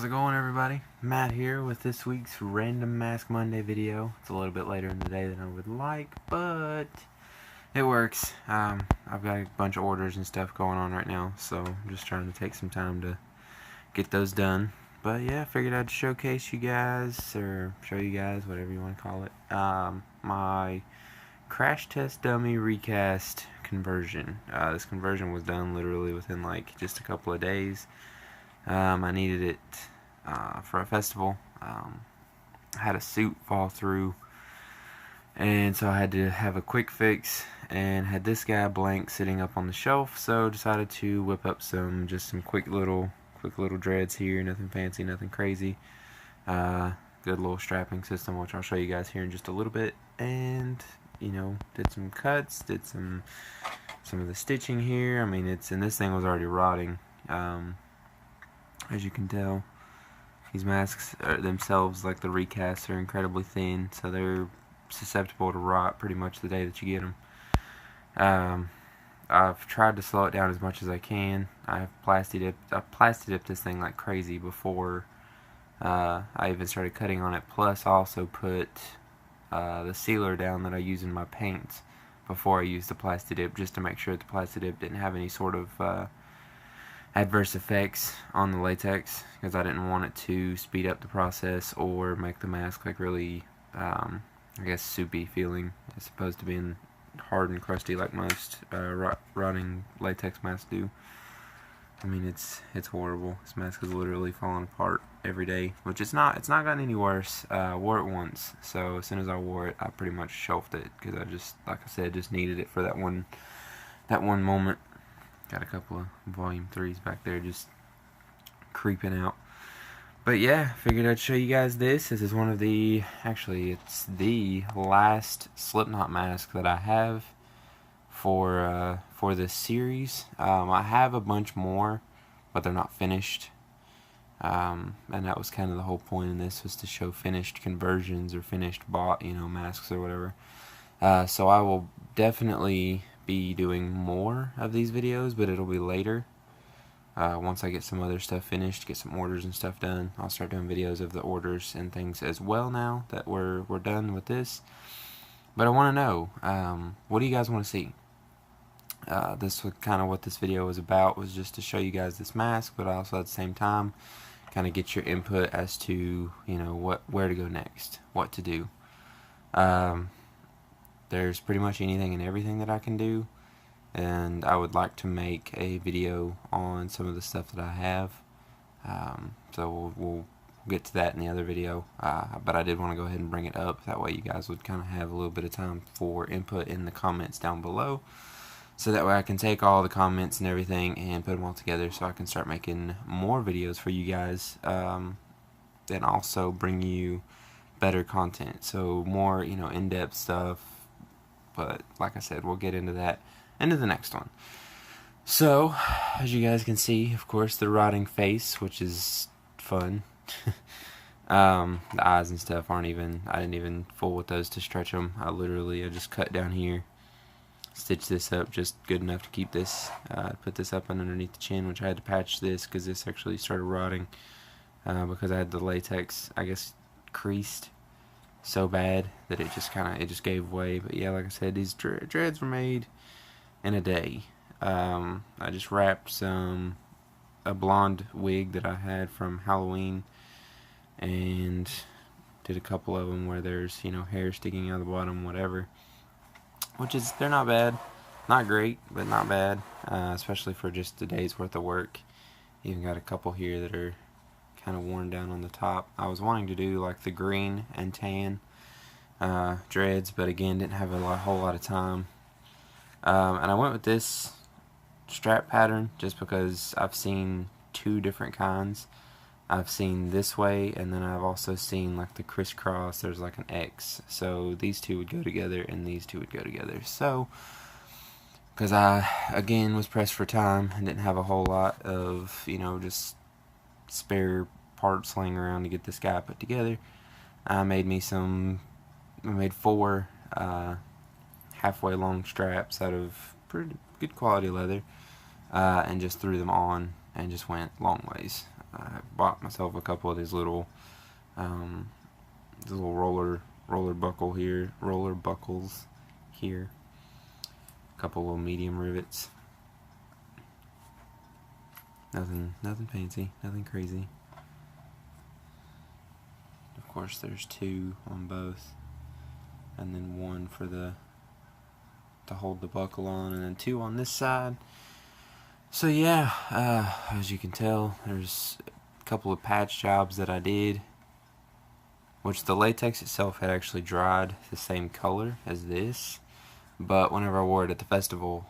How's it going, everybody? Matt here with this week's Random Mask Monday video. It's a little bit later in the day than I would like, but it works. I've got a bunch of orders and stuff going on right now, so I'm just trying to take some time to get those done. But yeah, I figured I'd showcase you guys, or show you guys, whatever you want to call it, my crash test dummy recast conversion. This conversion was done literally within like just a couple of days. I needed it for a festival. I had a suit fall through, and so I had to have a quick fix, and had this guy blank sitting up on the shelf, so decided to whip up some quick little dreads here. Nothing fancy, nothing crazy. Good little strapping system, which I'll show you guys here in just a little bit. And did some cuts, did some of the stitching here. I mean, and this thing was already rotting. As you can tell, these masks themselves, like the recasts, are incredibly thin, so they're susceptible to rot pretty much the day that you get them. I've tried to slow it down as much as I can. I plasti dipped this thing like crazy before I even started cutting on it. Plus, I also put the sealer down that I use in my paints before I used the plasti dip, just to make sure that the plasti dip didn't have any sort of adverse effects on the latex, because I didn't want it to speed up the process or make the mask like really, I guess, soupy feeling, as opposed to being hard and crusty like most rotting latex masks do. I mean, it's horrible. This mask is literally falling apart every day, which it's not gotten any worse. I wore it once, so as soon as I wore it, I pretty much shelved it, because I just, like I said, just needed it for that one moment. Got a couple of volume 3s back there just creeping out. But yeah, figured I'd show you guys this. This is one of the, actually it's the last Slipknot mask that I have for this series. I have a bunch more, but they're not finished. And that was kind of the whole point in this, was to show finished conversions or finished bought, masks or whatever. So I will definitely be doing more of these videos, but it'll be later. Once I get some other stuff finished, get some orders and stuff done, I'll start doing videos of the orders and things as well now that we're done with this. But I want to know, what do you guys want to see? This was kind of what this video was about, was just to show you guys this mask, but also at the same time kind of get your input as to where to go next, what to do. There's pretty much anything and everything that I can do, and I would like to make a video on some of the stuff that I have. So we'll get to that in the other video, but I did want to go ahead and bring it up. That way you guys would kind of have a little bit of time for input in the comments down below, so that way I can take all the comments and everything and put them all together, so I can start making more videos for you guys, and also bring you better content, so more in-depth stuff. But like I said, we'll get into that into the next one. So, as you guys can see, of course, the rotting face, which is fun. The eyes and stuff aren't even, I didn't even fool with those to stretch them. I just cut down here, stitched this up just good enough to keep this, put this up underneath the chin, which I had to patch this because this actually started rotting, because I had the latex, I guess, creased so bad that it just gave way. But yeah, like I said, these dreads were made in a day. I just wrapped a blonde wig that I had from Halloween, and did a couple of them where there's hair sticking out of the bottom, whatever, they're not bad, not great, but not bad, especially for just a day's worth of work. Even got a couple here that are kind of worn down on the top. I was wanting to do like the green and tan dreads, but again, didn't have a whole lot of time. And I went with this strap pattern just because I've seen two different kinds. I've seen this way, and then I've also seen like the crisscross. There's like an X, so these two would go together and these two would go together. So because I again was pressed for time and didn't have a whole lot of just spare parts laying around to get this guy put together, I made 4 halfway long straps out of pretty good quality leather, and just threw them on and just went long ways. I bought myself a couple of these little roller buckles here. A couple little medium rivets. Nothing fancy, nothing crazy. Of course, there's 2 on both, and then 1 for to hold the buckle on, and then 2 on this side. So yeah, as you can tell, there's a couple of patch jobs that I did, which the latex itself had actually dried the same color as this, but whenever I wore it at the festival,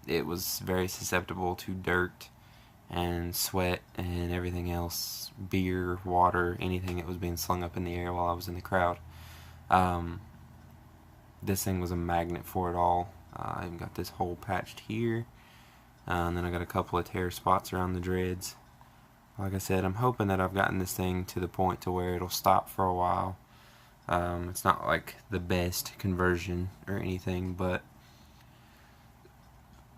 it was very susceptible to dirt and sweat and everything else, beer, water, anything that was being slung up in the air while I was in the crowd. This thing was a magnet for it all. I even got this hole patched here, and then I got a couple of tear spots around the dreads. Like I said, I'm hoping that I've gotten this thing to the point to where it'll stop for a while. It's not like the best conversion or anything, but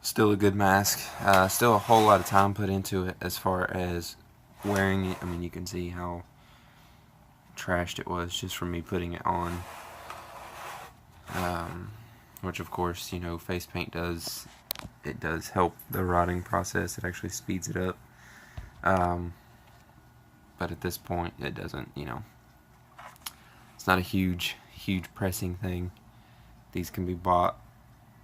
still a good mask. Still a whole lot of time put into it as far as wearing it. I mean, you can see how trashed it was just from me putting it on. Which of course, you know, face paint does help the rotting process. It actually speeds it up. But at this point, it doesn't, you know, it's not a huge pressing thing. These can be bought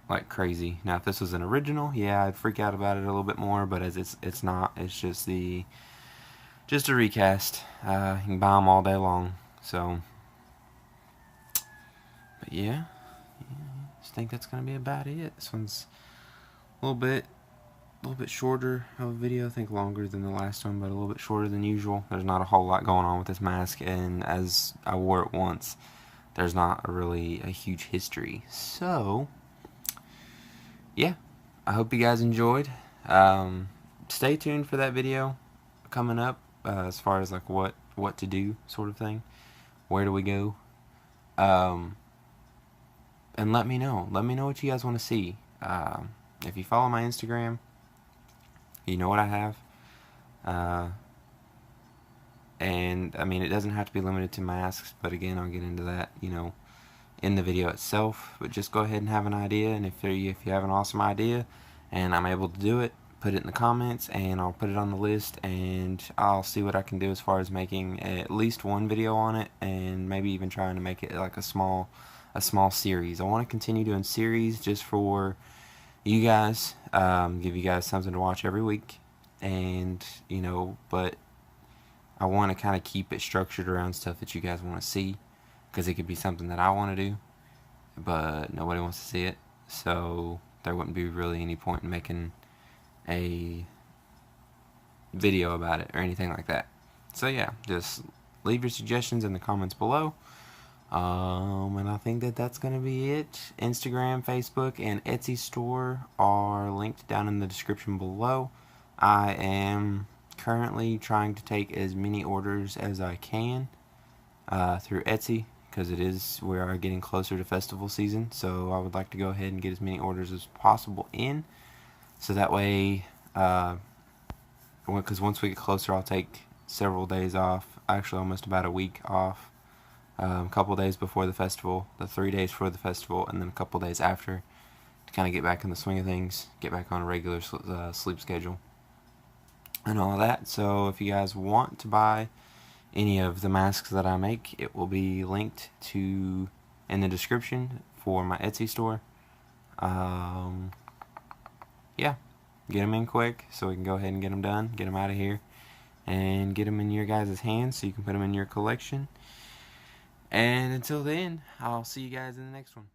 like crazy. Now, if this was an original, yeah, I'd freak out about it a little bit more, but as it's not. It's just a recast. You can buy them all day long. So, but yeah, I just think that's gonna be about it. This one's a little bit shorter of a video. I think longer than the last one, but a little bit shorter than usual. There's not a whole lot going on with this mask, and as I wore it once, there's not really a huge history. So yeah, I hope you guys enjoyed. Stay tuned for that video coming up, as far as like what to do sort of thing. Where do we go? And let me know what you guys want to see. If you follow my Instagram, you know what I have. And I mean, it doesn't have to be limited to masks, but again, I'll get into that, you know, in the video itself. But just go ahead and have an idea, and if you have an awesome idea and I'm able to do it, put it in the comments and I'll put it on the list, and I'll see what I can do as far as making at least one video on it, and maybe even trying to make it like a small series. I want to continue doing series just for you guys, give you guys something to watch every week, and you know, but I want to kind of keep it structured around stuff that you guys want to see, because it could be something that I want to do but nobody wants to see it, so there wouldn't be really any point in making a video about it or anything like that. So yeah, just leave your suggestions in the comments below. And I think that's going to be it. Instagram, Facebook, and Etsy store are linked down in the description below. I am currently trying to take as many orders as I can through Etsy, because we are getting closer to festival season, so I would like to go ahead and get as many orders as possible in, so that way, because once we get closer, I'll take several days off, actually almost about a week off, a couple days before the festival, the 3 days for the festival, and then a couple days after, to kind of get back in the swing of things, get back on a regular sleep schedule, and all of that. So if you guys want to buy any of the masks that I make, it will be linked to in the description for my Etsy store. Yeah, get them in quick so we can go ahead and get them done, get them out of here, and get them in your guys' hands so you can put them in your collection. And until then, I'll see you guys in the next one.